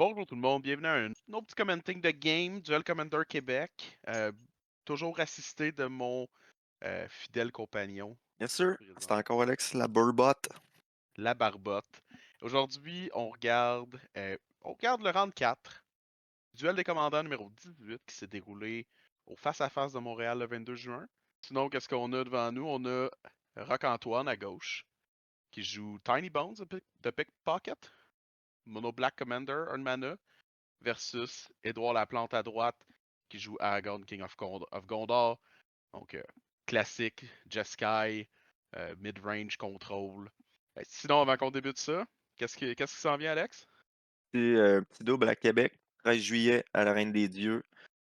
Bonjour tout le monde, bienvenue à un autre petit commenting de game, Duel Commander Québec. Toujours assisté de mon fidèle compagnon Yes, sir. C'est présent, encore Alex, la Burbot. la Barbotte. Aujourd'hui, on regarde le round 4, Duel des commandants numéro 18 qui s'est déroulé au face-à-face de Montréal le 22 juin. Sinon, qu'est-ce qu'on a devant nous? On a Roc-Antoine à gauche qui joue Tiny Bones de Pickpocket, Mono Black Commander, un mana, versus Édouard Laplante à droite qui joue Aragorn King of Gondor. Donc, classique, Jeskai, mid-range control. Sinon, avant qu'on débute ça, qu'est-ce qui s'en vient, Alex? Petit double à Québec, 13 juillet à la Reine des Dieux.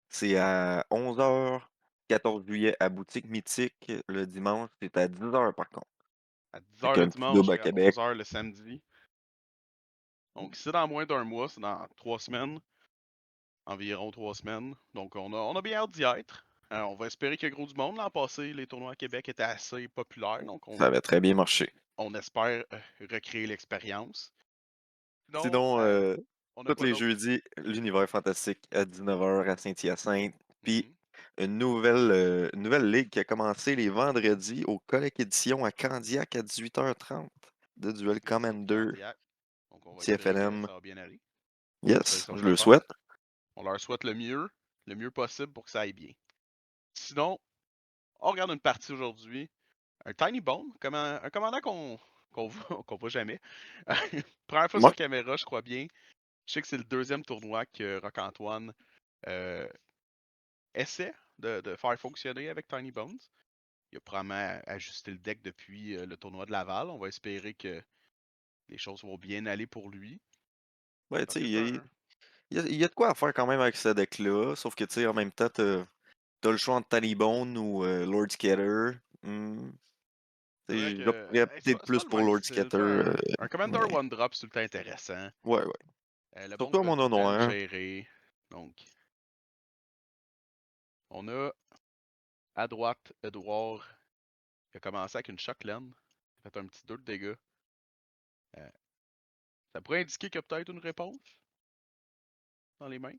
C'est à 11 h, 14 juillet à Boutique Mythique. Le dimanche, c'est à 10 h par contre. À 10 Fait h le qu'un petit double dimanche à et à Québec. 11 h le samedi. Donc, c'est dans moins d'un mois, c'est dans 3 semaines, environ 3 semaines. Donc, on a bien hâte d'y être. On va espérer qu'il y a gros du monde. L'an passé, les tournois à Québec étaient assez populaires, donc Ça avait très bien marché. on espère recréer l'expérience. Sinon, Sinon, on a tous quoi les d'autre? jeudis, l'Univers Fantastique à 19 h à Saint-Hyacinthe. Puis Mhm. une nouvelle ligue qui a commencé les vendredis au Collègue Édition à Candiac à 18 h 30 de Duel Édition Commander Candiac. Donc, on va espérer que CFNM. ça va bien aller. Ça, Yes, ça va je être le le fun. souhaite. On leur souhaite le mieux possible pour que ça aille bien. Sinon, on regarde une partie aujourd'hui. Un Tiny Bone, comme un commandant qu'on voit, qu'on voit jamais. Première fois Moi, sur caméra, je crois bien. Je sais que c'est le deuxième tournoi que Roc-Antoine euh, essaie de faire fonctionner avec Tiny Bones. Il a probablement ajusté le deck depuis le tournoi de Laval. On va espérer que les choses vont bien aller pour lui. ouais, tu Parce sais, que il c'est y a, un. il y a de quoi à faire quand même avec ce deck-là. Sauf que, tu sais, en même temps, t'as le choix entre Talibone ou Lord Scatter. C'est vrai J'opterais que peut-être c'est pas plus le pour même Lord style. Scatter. Un Commander Mais, One Drop, c'est tout le temps intéressant. ouais, ouais. Le monde Surtout à peut mon tout le temps le noir. gérer. Donc, on a à droite Edouard qui a commencé avec une Shockland. Il a fait un petit 2 de dégâts. Euh, Ça pourrait indiquer qu'il y a peut-être une réponse dans les mains.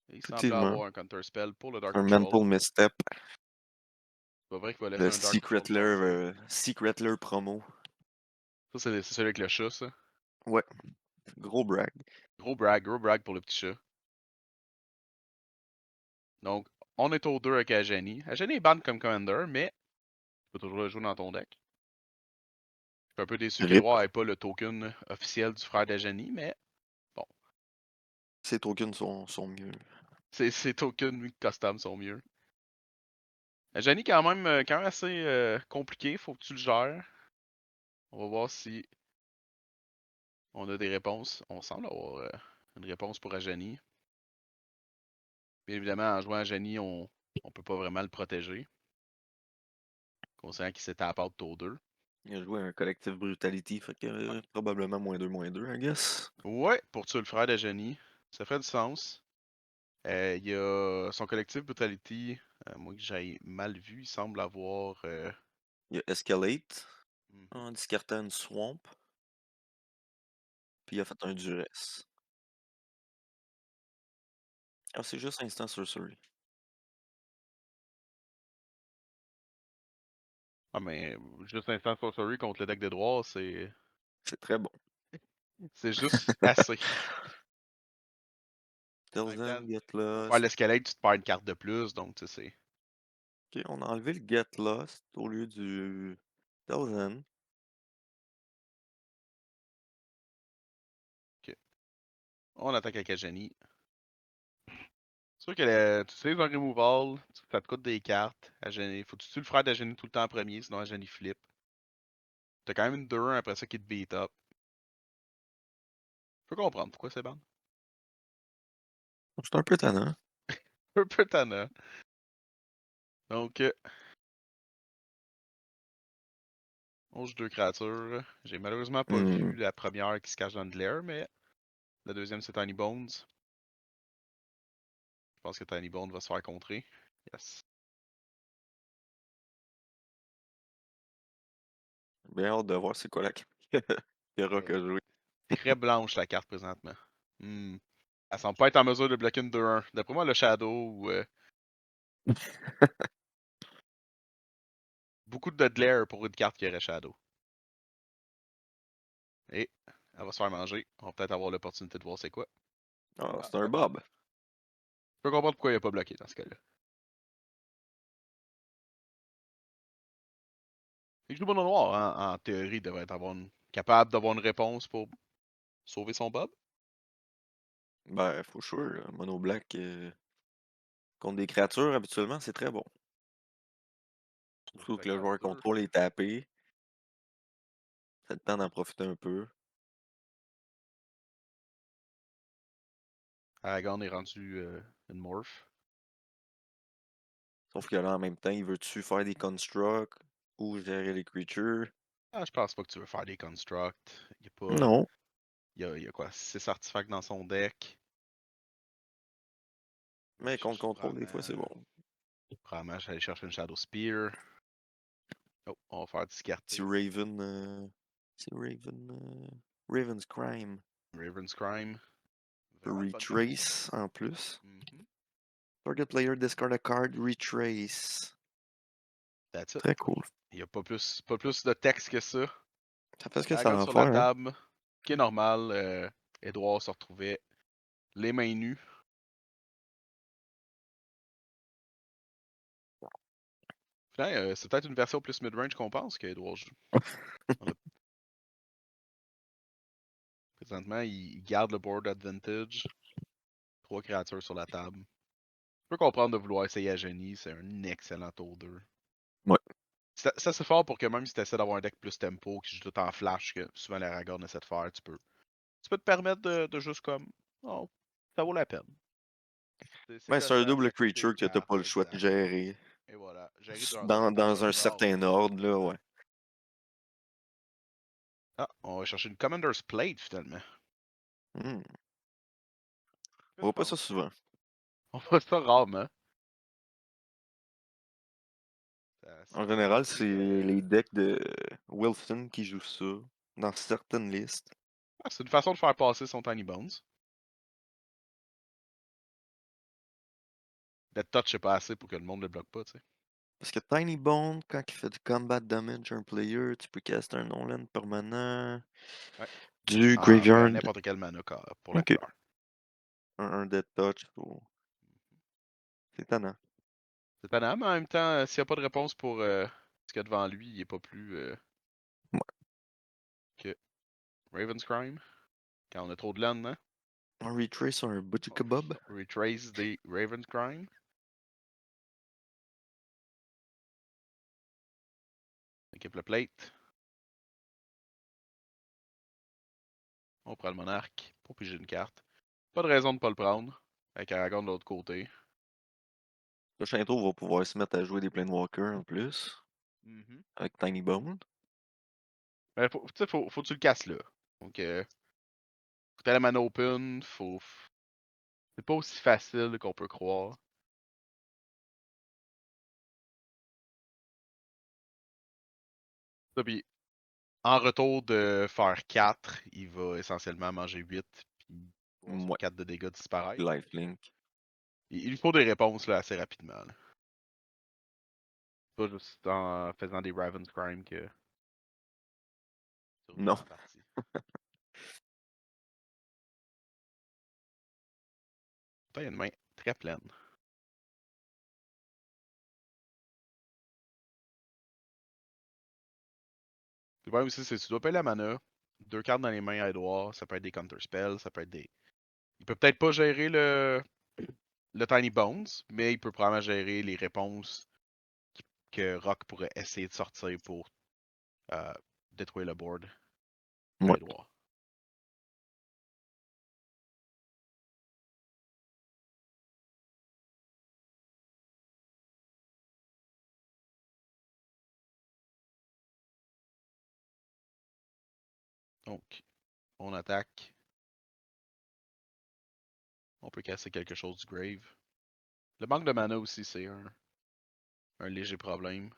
Et il semble Effectivement. avoir un Counter Spell pour le Dark Un Patrol. Mental Misstep. C'est pas vrai qu'il va laisser Le un Dark Patrol passer. Secretler promo. Ça, c'est celui avec le chat, ça. Ouais, gros brag. Gros brag pour le petit chat. Donc, on est au 2 avec Ajani. Ajani est ban comme Commander, mais tu peux toujours le jouer dans ton deck. Je suis un peu déçu RIP. qu'Edouard n'ait pas le token officiel du frère d'Ajani, mais bon, Ces tokens sont mieux. ses tokens custom sont mieux. Ajani, quand même assez compliqué, faut que tu le gères. On va voir si on a des réponses. On semble avoir une réponse pour Ajani. Bien évidemment, en jouant Ajani, on peut pas vraiment le protéger. Considérant qu'il s'est tapé out tour 2. Il a joué un collectif Brutality, fait que probablement -2, I guess. Ouais, pour tuer le frère d'Ajani. Ça fait du sens. Il y a son collectif Brutality, moi que j'ai mal vu, il semble avoir. Il y a Escalate Mhm. en discartant une Swamp, puis il a fait un Duress. Ah, c'est juste Instant Sorcery. Ah, mais juste Instant Sorcery contre le deck d'Edouard, C'est très bon. c'est juste assez. En même temps, Delzen, Get pour faire Lost. l'escalade, tu te perds une carte de plus, donc tu sais, Ok, on a enlevé le Get Lost au lieu du Delzen. c'est. On attaque avec Ajani. C'est sûr que tu utilises un removal, ça te coûte des cartes. Ajani, faut que tu tues le frère d'Ajani tout le temps en premier, sinon Ajani flip. T'as quand même une 2-1 après ça qui te beat up. Je peux comprendre pourquoi c'est ban. C'est un peu tannant. Un peu tannant. Donc, on joue deux créatures. J'ai malheureusement pas Hmm. vu la première qui se cache dans le Lair, mais la deuxième c'est Tiny Bones. Je pense que Tiny Bones va se faire contrer. Yes. Bien hâte de voir c'est quoi la carte que Rock Elle a joué. est très blanche la carte présentement. Hmm. Elle semble pas être en mesure de bloquer une 2-1. D'après moi, le Shadow ou beaucoup de glare pour une carte qui aurait Shadow. Et elle va se faire manger. On va peut-être avoir l'opportunité de voir c'est quoi. Ah, Ah, c'est un ok. Bob. Je peux comprendre pourquoi il a pas bloqué dans ce cas-là. Il joue bon au noir, en théorie, il devrait être capable d'avoir une réponse pour sauver son Bob. Ben, faut sure, là. Mono Black contre des créatures, habituellement, c'est très bon. Surtout Fait que que le ouais, joueur deux. contrôle est tapé. Ça le temps d'en profiter un peu. Aragorn est rendu une morph. Sauf que là, en même temps, il veut-tu faire des constructs ou gérer les creatures? Ah, je pense pas que tu veux faire des constructs. Il y a pas. Non. Il y a quoi? 6 artefacts dans son deck. On va aller Mais contre chercher contrôle, des fois, c'est bon. probablement, je vais aller chercher une Shadow Spear. Oh, on va faire Petit discarter. Raven. C'est Raven. Raven's Crime. Raven's Crime. Vraiment une bonne carte pour lui. Retrace en plus. Mhm. Target player discard a card, retrace. That's it. Très cool. Il n'y a pas plus de texte que ça. Ça fait ce que ça Aragorn va sur la faire, hein? table. Qui est normal. Edouard se retrouvait les mains nues. Finalement, c'est peut-être une version plus mid-range qu'on pense qu'Edouard joue. On a- Présentement, il garde le board advantage. 3 créatures sur la table. Je peux comprendre de vouloir essayer à Genie, c'est un excellent tour 2. Ouais. C'est assez fort pour que même si tu essaies d'avoir un deck plus tempo, qui joue tout en flash, que souvent l'Aragorn essaie de faire, tu peux te permettre de juste comme. Oh, ça vaut la peine. C'est Ben, c'est un gossant, double ça coûte des creature que t'as cartes, pas le choix de exact. gérer. Et voilà. Gérer dans Dans un un certain ordre. ordre, là, ouais. Ah, on va chercher une Commander's Plate finalement. Hmm. On Très voit pas ça fancy. souvent. On voit ça rarement. Ça En vient général, ajouter. c'est les decks de Wilson qui jouent ça dans certaines listes. Ah, c'est une façon de faire passer son Tiny Bones. Dead Touch, c'est pas assez pour que le monde le bloque pas, tu sais. Parce que Tiny Bone, quand il fait du combat damage à un player, tu peux caster un non-land permanent. Ouais. Du Ben, graveyard. n'importe quel mana pour la Ok. couleur. Un Dead Touch. C'est étonnant. C'est pas mais en même temps, s'il n'y a pas de réponse pour ce qu'il y a devant lui, il est pas plus Ouais. que Raven's Crime. Quand on a trop de land, hein? Un Retrace, un Butcher On Kebab. retrace des Raven's Crime. Équipe le plate. On prend le monarque pour piger une carte. Pas de raison de pas le prendre. Avec Aragorn de l'autre côté. Prochain tour, on va pouvoir se mettre à jouer des Planewalkers en plus. Mhm. Avec Tiny Bone. Mais faut que tu le casses là. Donc, faut que t'aies la mana open. C'est pas aussi facile qu'on peut croire. Ça, puis, en retour de faire 4, il va essentiellement manger 8, puis voir son Ouais. 4 de dégâts disparaître. Lifelink. Il lui faut des réponses là, assez rapidement. Là. Pas juste en faisant des Raven's Crime que tu reviens Non. en partie. Pourtant, il y a une main très pleine. Le problème aussi, c'est que tu dois payer la mana. 2 cartes dans les mains à Edouard, ça peut être des counter spells, ça peut être des. Il peut peut-être pas gérer le Tiny Bones, mais il peut probablement gérer les réponses que Rock pourrait essayer de sortir pour euh, détruire le board à Ouais. Edouard. Donc, on attaque. On peut casser quelque chose du grave. Le manque de mana aussi, c'est un léger problème.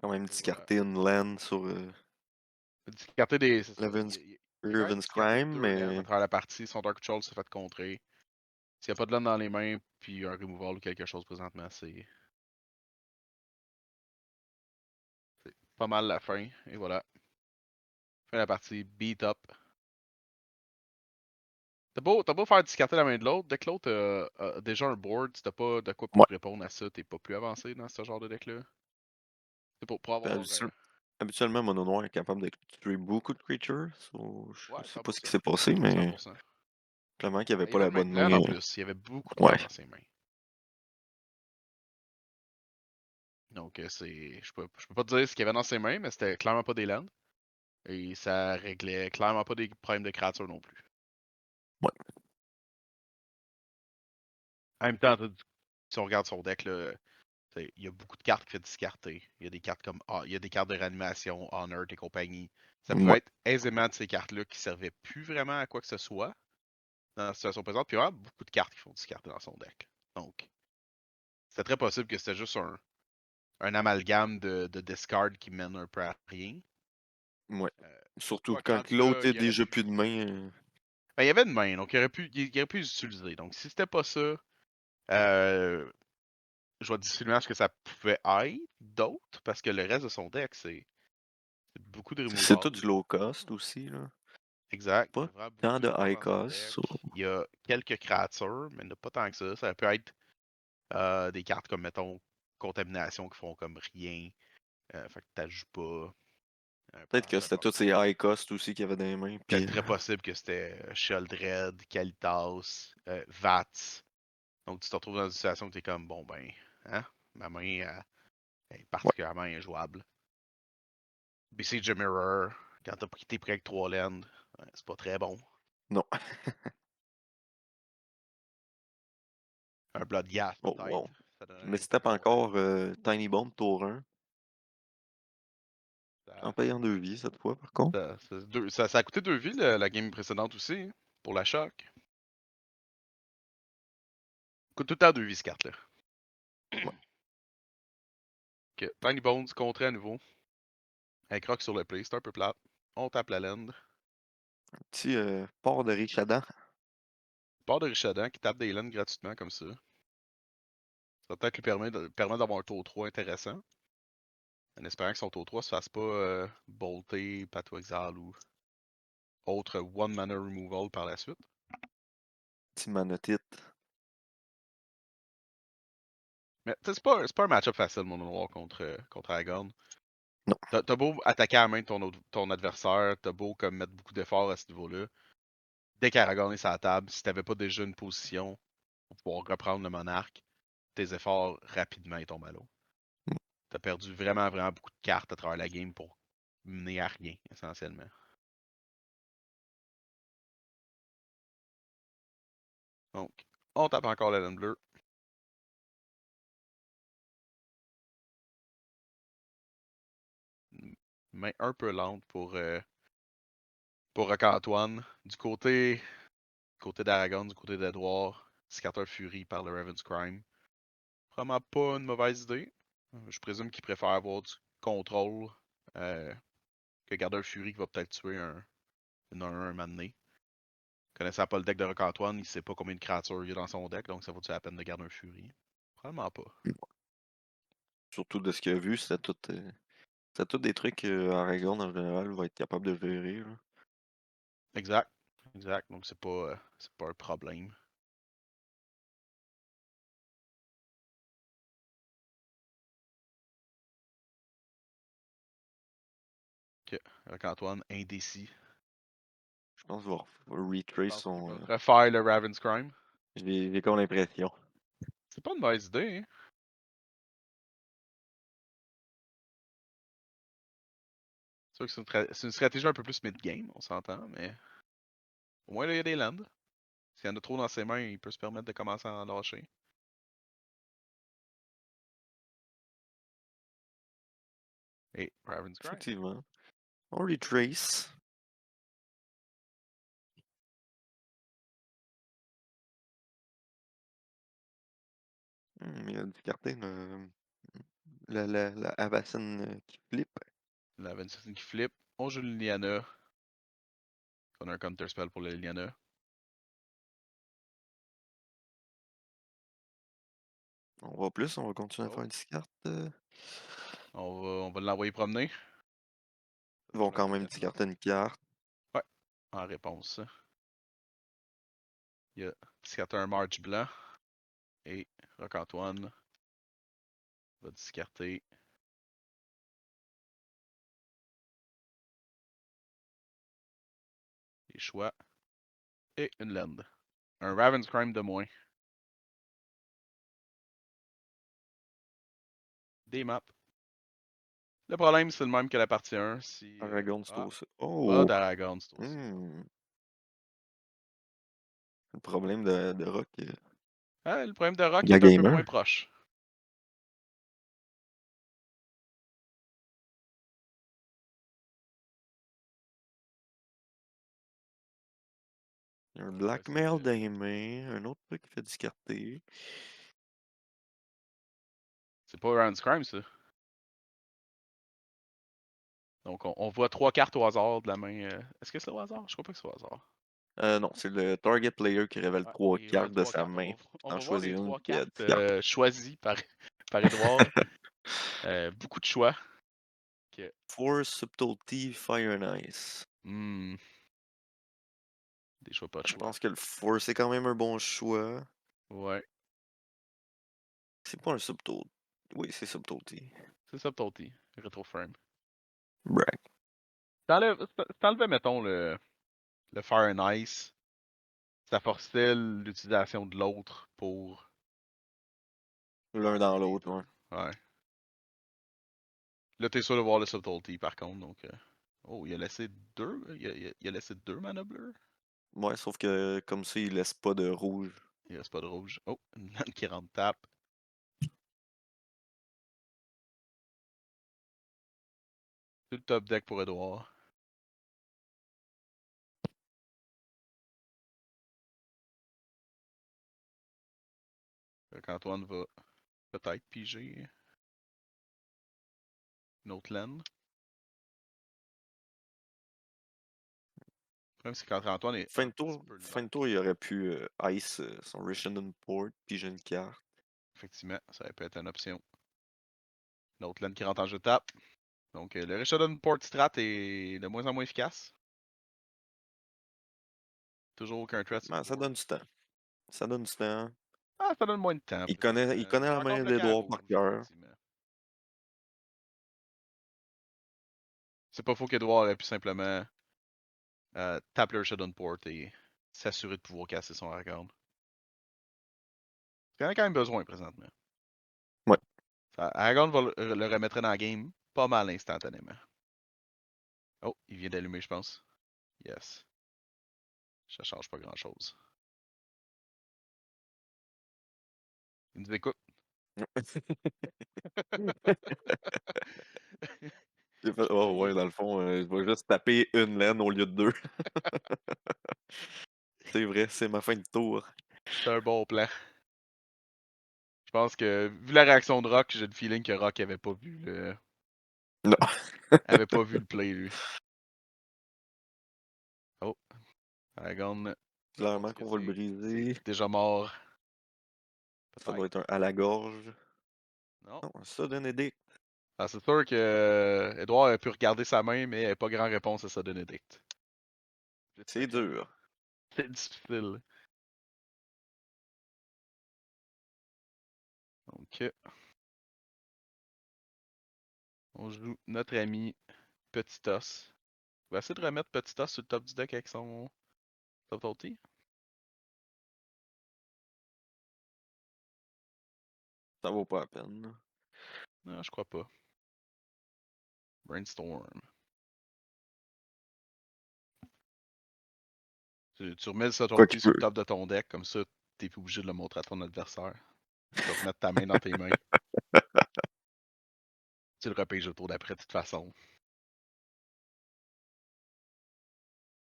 Quand même Ouais. discarter une land sur Discarter des. C'est ça. Levin's. Il est quand même Raven's discarté Crime, 2 lands à mais travers la partie. Son Dark Control s'est fait contrer. S'il n'y a pas de land dans les mains, puis un removal ou quelque chose présentement, c'est pas mal la fin. Et voilà. Fin de la partie. Beat up. T'as beau faire discarter la main de l'autre, dès que l'autre a déjà un board, si t'as pas de quoi ouais. pour répondre à ça, t'es pas plus avancé dans ce genre de deck-là. C'est pour Puis avoir. habituellement, Mono Noir est capable de tuer beaucoup de creatures. Je Ouais, sais pas ce 100%. qui s'est passé, mais 100%. clairement qu'il n'y avait Il y pas avait la une main bonne de main. land en plus. Il y avait beaucoup de Ouais. cartes dans ses mains. Donc, je peux pas te dire ce qu'il y avait dans ses mains, mais c'était clairement pas des lands. Et ça réglait clairement pas des problèmes de créatures non plus. Ouais. En même temps, si on regarde son deck, là, il y a beaucoup de cartes qui fait discarter. Il y a des cartes comme il y a des cartes de réanimation, Honor et compagnie. Ça pouvait Ouais. être aisément de ces cartes-là qui servaient plus vraiment à quoi que ce soit dans la situation présente. Puis il y a vraiment beaucoup de cartes qui font discarter dans son deck. Donc, c'est très possible que c'était juste un amalgame de discard qui mène un peu à rien. Ouais. Euh, Surtout Toi, quand rendu l'autre là, est il aurait déjà pu. plus de main. Ben, il y avait une main, donc il aurait pu les utiliser. Donc, si c'était pas ça, euh, je vais difficilement ce que ça pouvait être d'autre, parce que le reste de son deck, c'est beaucoup de C'est tout removal. du low cost aussi, là. Exact. Il y Pas a vraiment beaucoup tant de de removal high dans son cost. deck. Il y a quelques créatures, mais il n'y en a pas tant que ça. Ça peut être des cartes comme, mettons, Contamination qui font comme rien. Fait que t'ajoutes pas. Peut-être que c'était tous ces high cost aussi qu'il y avait dans les mains. C'est Puis, très possible que c'était Sheldred, Kalitas, Vats. Donc tu te retrouves dans une situation où tu es comme, bon ben, hein, ma main est ouais, particulièrement injouable. BCG Mirror, quand t'es pris avec 3 lands, c'est pas très bon. non. Un Bloodghast Oh, peut-être, wow. ça donnerait Mais un c'était petit pas tour 1. encore Tiny Bomb tour 1. En Ça, payant 2 vies cette fois, par contre. ça a coûté 2 vies la game précédente aussi, hein, pour la choc. Coûte tout le temps 2 vies cette carte-là. Ouais. Ok, Tiny Bones contré à nouveau. Un croc sur le play, c'est un peu plate. On tape la land. Petit port de Richadan. Part de Richadan qui tape des lands gratuitement comme ça. Ça va peut-être lui permettre d'avoir un tour 3 intéressant. En espérant que son tour 3 se fasse pas bolter, Pato Exile ou autre one mana removal par la suite. Petit manotite. Mais c'est pas un match-up facile, mon noir, contre Aragorn. Non. T'as beau attaquer à la main de ton adversaire, t'as beau comme mettre beaucoup d'efforts à ce niveau-là. Dès qu'Aragorn est sur la table, si t'avais pas déjà une position pour pouvoir reprendre le monarque, tes efforts rapidement ils tombent à l'eau. T'as perdu vraiment, vraiment beaucoup de cartes à travers la game pour mener à rien, essentiellement. Donc, on tape encore la laine bleue. Main un peu lente pour Roc-Antoine. Du côté d'Aragon, du côté d'Edouard, Scatter Fury par le Raven's Crime. Vraiment pas une mauvaise idée. Je présume qu'il préfère avoir du contrôle que garder un Fury qui va peut-être tuer un 1 un moment donné. Connaissant pas le deck de Roc-Antoine, il sait pas combien de créatures il y a dans son deck, donc ça vaut-tu la peine de garder un Fury? Probablement pas. Surtout de ce qu'il a vu, c'était tout des trucs Aragorn en général va être capable de gérer, là. Exact. Exact. Donc c'est pas un problème. Ok. Roc-Antoine, indécis. Je pense qu'il va retrace Pense qu'il son. va refaire le Raven's Crime. J'ai comme l'impression. C'est pas une mauvaise idée, hein? C'est sûr que c'est une stratégie un peu plus mid-game, on s'entend, mais au moins là, il y a des lands. S'il y en a trop dans ses mains, il peut se permettre de commencer à en lâcher. Et Raven's Crime. Effectivement. On retrace. Il a discardé la Avacyn qui flippe. La 27 qui flip. On joue le Liana. On a un counter spell pour le Liliana. On va plus, on va continuer à Oh, faire 10 cartes. on va l'envoyer promener. Ils On vont l'a quand pas même fait. 10 cartes une carte. Ouais, en réponse. Il y a discarté un March blanc. Et Roc-Antoine va discarter les choix. Et une land. Un Raven's Crime de moins. Des maps. Le problème, c'est le même que la partie 1. Si. Aragon, c'est Ah, aussi. pas Oh! d'Aragon, c'est aussi bon. Hmm. Le problème de Rock. Ah, le problème de Rock La est un peu moins gamer. proche. Un On va essayer blackmail de. dans les mains. Un autre truc qui fait discarter. C'est pas Raven's Crime, ça. Donc, on voit 3 cartes au hasard de la main. Est-ce que c'est au hasard? Je crois pas que c'est au hasard. Non, c'est le target player qui révèle Ouais, 3 il révèle cartes de trois sa cartes. main. On T'en va voir choisis les une, 3 puis il y a cartes 10 cartes. choisies par Edouard. Beaucoup de choix. Que, Force, Subtlety, Fire and Ice. hmm, des choix pas de Je choix. pense que le Force est quand même un bon choix. Ouais, C'est pas un Subtlety. Oui, c'est Subtlety. c'est ça, Toti. Retro Frame. Brag. T'enlevais, mettons, le Fire and Ice. Ça forçait l'utilisation de l'autre pour L'un enlever dans les l'autre, deux. ouais. Ouais. Là, t'es sûr de voir le Subtlety, par contre, donc. Oh, il a laissé deux. Il a laissé deux mana bleus. Ouais, sauf que comme ça, il laisse pas de rouge. Il reste pas de rouge. Oh, une lame qui rentre tape. C'est le top deck pour Edouard. Fait qu'Antoine va peut-être piger une autre laine. Même si quand Antoine est un petit peu Fin lock. de tour, il aurait pu ice son Rishenden Port, puis j'ai une carte. Effectivement, ça peut être une option. Une autre laine qui rentre en jeu de tape. Donc, le Rishodon Port Strat est de moins en moins efficace. Toujours aucun threat sur le Ben, ça board. donne du temps. Ça donne du temps. Ah, ça donne moins de temps, Il précisément. connaît C'est la encore main bloqué à d'Edouard par rouge, cœur. effectivement. C'est pas faux qu'Edouard aurait pu simplement taper le Rishodon Port et s'assurer de pouvoir casser son Aragorn. Il en a quand même besoin présentement. Ouais. Aragorn va le remettre dans la game pas mal instantanément. Oh, il vient d'allumer, je pense. Yes. Ça change pas grand-chose. Il nous écoute. J'ai fait, Ben oh oui, ouais, dans le fond, je vais juste taper une laine au lieu de deux. C'est vrai, c'est ma fin de tour. c'est un bon plan. Je pense que, vu la réaction de Rock, j'ai le feeling que Rock Non. avait pas vu le play, lui. Oh, Aragorn, Clairement est-ce que qu'on va le c'est briser. déjà mort? Ça doit Peut-être. être un à la gorge. Non. Non, ça donne Edict. Ah, c'est sûr que Edouard a pu regarder sa main, mais il n'y avait pas grand réponse à ça de Benedict. C'est dur. C'est difficile. Donc, on joue notre ami Petit Os. On va essayer de remettre Petit Os sur le top du deck avec son top ulti. Ça vaut pas la peine. Non, je crois pas. Brainstorm. Tu remets le Quoi qu'il subtlety sur le peut. top de ton deck, comme ça, t'es plus obligé de le montrer à ton adversaire. Tu peux remettre ta main dans tes mains. Tu le repêches le tour d'après, de toute façon.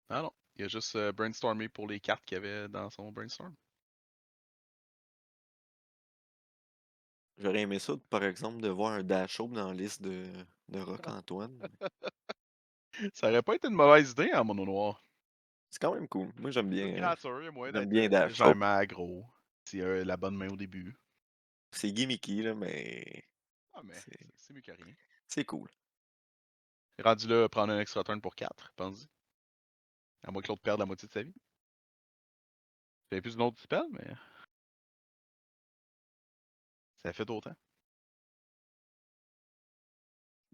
Ah non, il y a juste brainstormé pour les cartes qu'il y avait dans son brainstorm. J'aurais aimé ça, par exemple, de voir un Dash Hope dans la liste de Rock Antoine. Ça aurait pas été une mauvaise idée en mono noir. C'est quand même cool. Moi, j'aime C'est une bien, créature, il y a moyen j'aime d'être bien Dash. Oh, légèrement aggro. Si la bonne main au début. c'est gimmicky, là, mais Ah, mais c'est c'est mieux que rien. c'est cool. Rendu là, prendre un extra turn pour 4, pense-y. À moins que l'autre perde la moitié de sa vie. J'avais plus d'une autre spell, mais ça fait autant.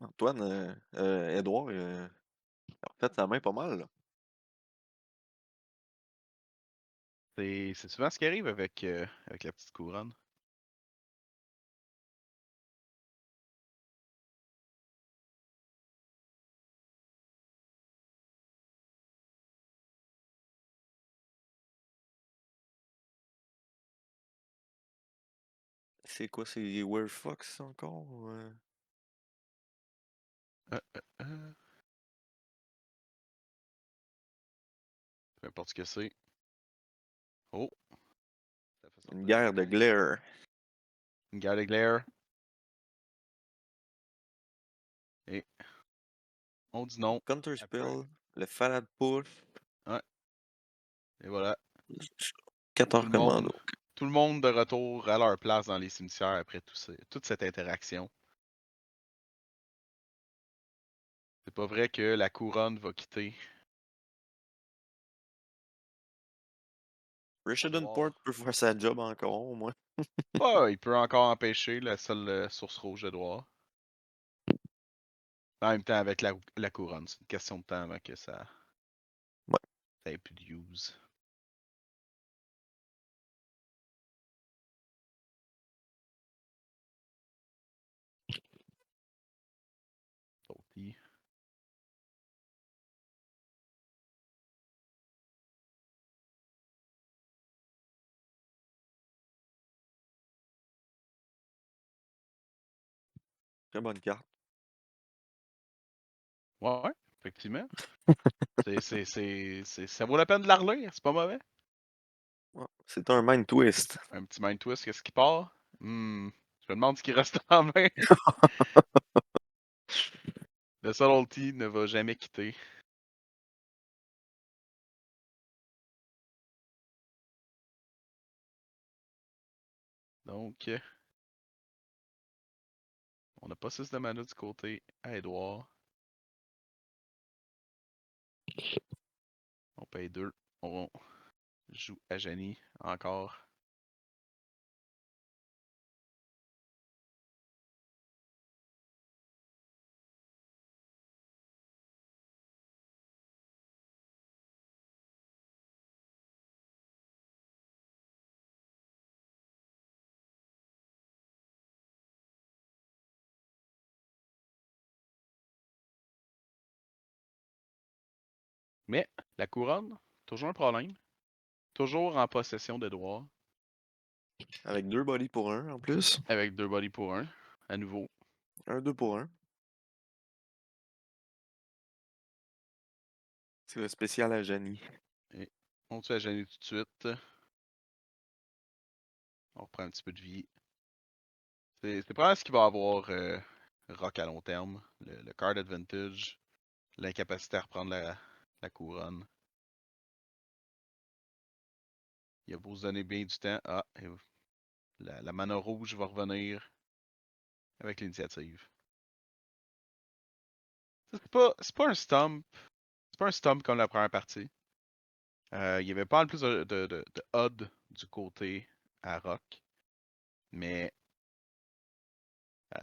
Antoine, Edouard, en fait, sa main pas mal, là. C'est souvent ce qui arrive avec la petite couronne. C'est quoi, c'est Where Fox encore? Euh. Peu importe ce que c'est. Oh, ça fait Une sortir guerre de quelqu'un. glaire. Une guerre d'éclair. Et on dit non. Counter Après. Spell, le Falad Push, Ouais, et voilà. 4 Tout heures le commando. monde. Tout le monde de retour à leur place dans les cimetières après toute cette interaction. C'est pas vrai que la couronne va quitter Richardson Port Edward. peut faire sa job encore, au moins. Ouais, il peut encore empêcher la seule source rouge d'Edward. En même temps, avec la couronne, c'est une question de temps avant que Ouais. ça ait plus de use. Salty. Très bonne carte. Ouais, effectivement. Ça vaut la peine de la relire, c'est pas mauvais. Ouais, c'est un mind twist. Un petit mind twist, qu'est-ce qui part? Je me demande ce qui reste en main. Le Subtlety ne va jamais quitter. Donc, on n'a pas 6 de mana du côté à Edouard. On paye 2. On joue à Janie encore. Mais la couronne, toujours un problème. Toujours en possession d'Edouard. Avec 2 bodies pour un en plus. Avec 2 bodies pour un. À nouveau. Un 2 pour un. C'est le spécial à Janie. Et on tue à Janie tout de suite. On reprend un petit peu de vie. C'est probablement ce qu'il va avoir Rock à long terme. Le card advantage. L'incapacité à reprendre la couronne. Il a beau se donner bien du temps. Ah, et la mana rouge va revenir avec l'initiative. C'est pas un stomp. C'est pas un stomp comme la première partie. Il y avait pas mal plus de odd du côté à Rock. Mais euh,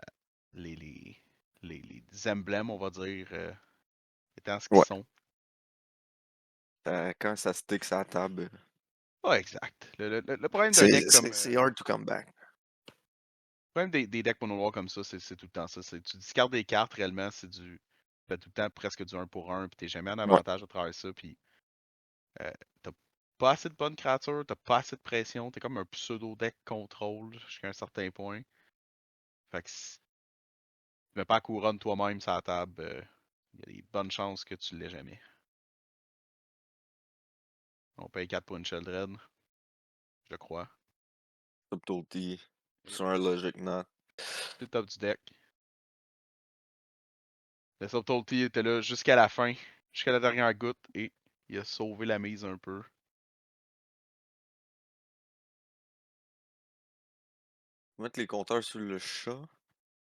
les, les, les emblèmes, on va dire, étant ce qu'ils Ouais. sont. Quand ça stick sur la table, Ouais, exact. Le problème d'un deck comme. c'est hard to come back. Le problème des decks mono noirs comme ça, c'est tout le temps ça. Tu discardes des cartes, réellement, c'est du. Tu fais tout le temps presque du 1 pour 1, puis t'es jamais en Ouais. avantage à travers ça, puis t'as pas assez de bonnes créatures, t'as pas assez de pression, t'es comme un pseudo-deck contrôle jusqu'à un certain point. Fait que si tu mets pas la couronne toi-même sur la table, il y a des bonnes chances que tu l'aies jamais. On paye 4 pour une Sheldred, je crois. Subtlety Et sur un Logic Knot. c'est le top du deck. Le Subtlety était là jusqu'à la fin, jusqu'à la dernière goutte, et Il a sauvé la mise un peu. Mettre les compteurs sur le chat.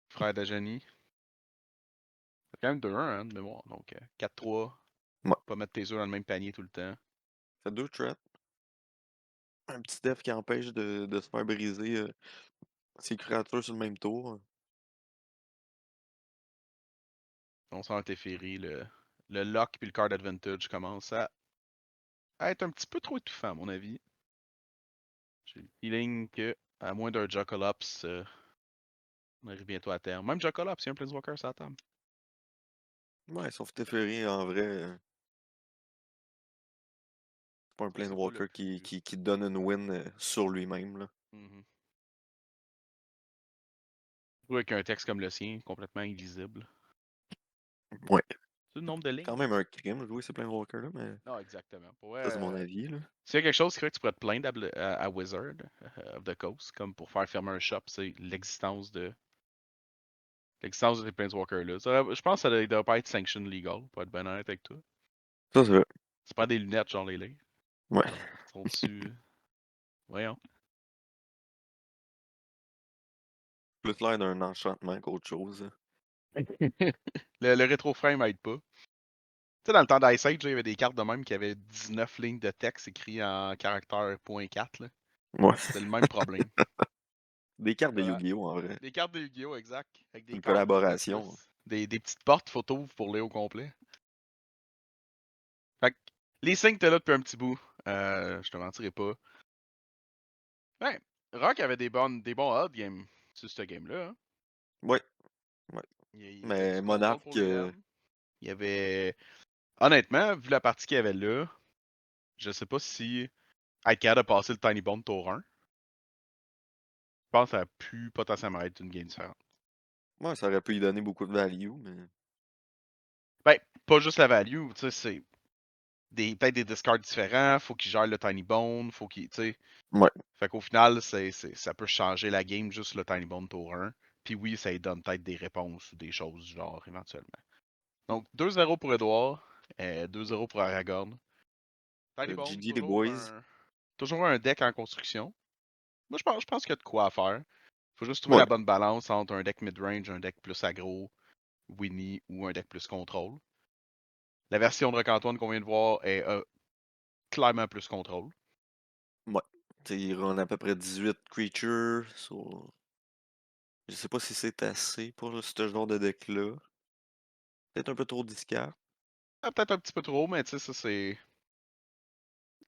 Frère d'Ajani. C'est quand même 2-1 hein, de mémoire. Donc 4-3. Ouais. Pas mettre tes œufs dans le même panier tout le temps. Fait 2 threats. Un petit def qui empêche de se faire briser ses créatures sur le même tour. On sent interféré. Le lock puis le card advantage commence à être un petit peu trop étouffant, à mon avis. J'ai le feeling que, à moins d'un Jocalops, on arrive bientôt à terme. Même Jocalops, il y a un Planeswalker sur la table. Ouais, sauf Teferi, en vrai, c'est pas un C'est pas le Planeswalker plus. qui donne une win sur lui-même, là. Mhm. Ou avec un texte comme le sien, complètement illisible. Ouais. C'est le nombre de Quand lignes. même un crime de jouer ces Planeswalkers-là, mais Non, exactement. Pour ça, c'est mon vrai, avis, là. s'il y a quelque chose qui ferait que tu pourrais te plaindre à Wizard of the Coast, comme pour faire fermer un shop, c'est l'existence de ces Planeswalkers-là. Je pense que ça doit pas être sanction legal, pour être bien honnête avec toi. Ça, c'est vrai. Tu prends des lunettes, genre les lire. Ouais. Ils sont dessus. Voyons. Plus l'air d'un enchantement qu'autre chose. Le rétro frame aide pas. Tu sais, dans le temps d'Ice Age, il y avait des cartes de même qui avaient 19 lignes de texte écrits en caractère .4. Là. Ouais. C'était le même problème. Des cartes de Voilà. Yu-Gi-Oh! En vrai. Des cartes de Yu-Gi-Oh! Exact. Avec des Une cartes beaucoup plus. collaboration. Des petites portes photos pour lire au complet. Fait que les 5 étaient là depuis un petit bout. Je te mentirai pas. Ben, Rock avait des bons hard games sur ce game-là. Hein. Ouais. Ouais. Il y avait Mais du contrôle Monarch, pour les landes. Il y avait. Honnêtement, vu la partie qu'il y avait là, je sais pas si être capable de passer le Tiny Bomb tour 1. Je pense que ça a pu potentiellement être une game différente. ouais, ça aurait pu lui donner beaucoup de value, mais. Ben, pas juste la value, tu sais, c'est peut-être des discards différents, faut qu'il gère le Tiny Bone, faut qu'il, tu sais. Ouais. Fait qu'au final, ça peut changer la game juste le Tiny Bone tour 1. Puis oui, ça lui donne peut-être des réponses ou des choses du genre éventuellement. Donc 2-0 pour Edouard, 2-0 pour Aragorn. Tiny Bone, GG les boys. toujours un deck en construction. Moi, je pense qu'il y a de quoi à faire. Faut juste trouver Ouais. la bonne balance entre un deck mid-range, un deck plus aggro, Winnie ou un deck plus contrôle. La version de Roc-Antoine qu'on vient de voir est clairement plus contrôle. Ouais. T'sais, il run à peu près 18 creatures. Je sais pas si c'est assez pour ce genre de deck-là. Peut-être un peu trop discard. Peut-être un petit peu trop, mais tu sais, ça c'est.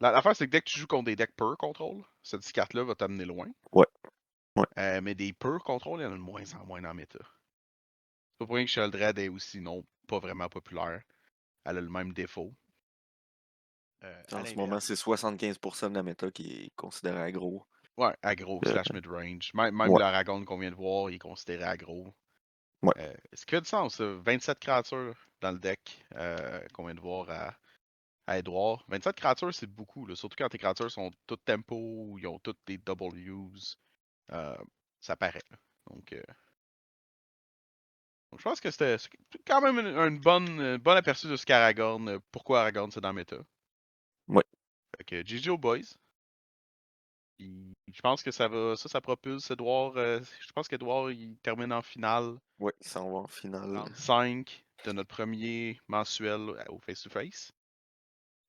L'affaire, c'est que dès que tu joues contre des decks pur contrôle, cette carte-là va t'amener loin. Ouais. Ouais. Mais des pur contrôle, il y en a de moins en moins dans la méta. C'est pas pour rien que Sheldred est aussi non pas vraiment populaire. Elle a le même défaut. À En ce moment, c'est l'inverse. 75% de la méta qui est considérée aggro. Ouais, aggro Euh, slash mid-range. Même ouais. l'Aragon qu'on vient de voir, il est considéré aggro. Ouais. Ce qui fait du sens, ça. 27 créatures dans le deck qu'on vient de voir à Edouard. 27 créatures, c'est beaucoup, là. Surtout quand tes créatures sont toutes tempo ou ils ont toutes des Ws. Euh, Ça paraît. Là. Donc, je pense que c'est quand même une bonne aperçu de ce qu'Aragorn, pourquoi Aragorn c'est dans le méta. Ouais. Fait que GG aux boys. Je pense que ça propulse Edouard. Je pense qu'Edouard il termine en finale Ouais. Il s'en va en finale. 35 de notre premier mensuel au face-to-face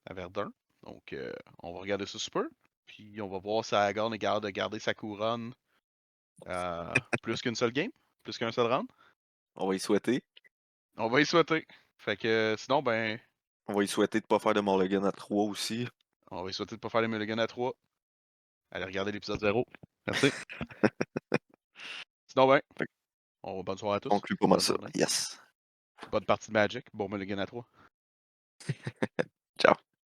à Verdun. Donc on va regarder ça super. Puis on va voir si Aragorn est capable de garder sa couronne plus qu'une seule game, plus qu'un seul round. On va y souhaiter. On va y souhaiter. Fait que sinon, ben, On va y souhaiter de pas faire de Mulligan à 3 aussi. on va y souhaiter de pas faire les mulligans à 3. Allez regarder l'épisode 0. Merci. Sinon, ben, Fait que bonne soirée à tous. conclut pour moi Bonne ça. journée. Yes. Bonne partie de Magic. Bon mulligan à 3.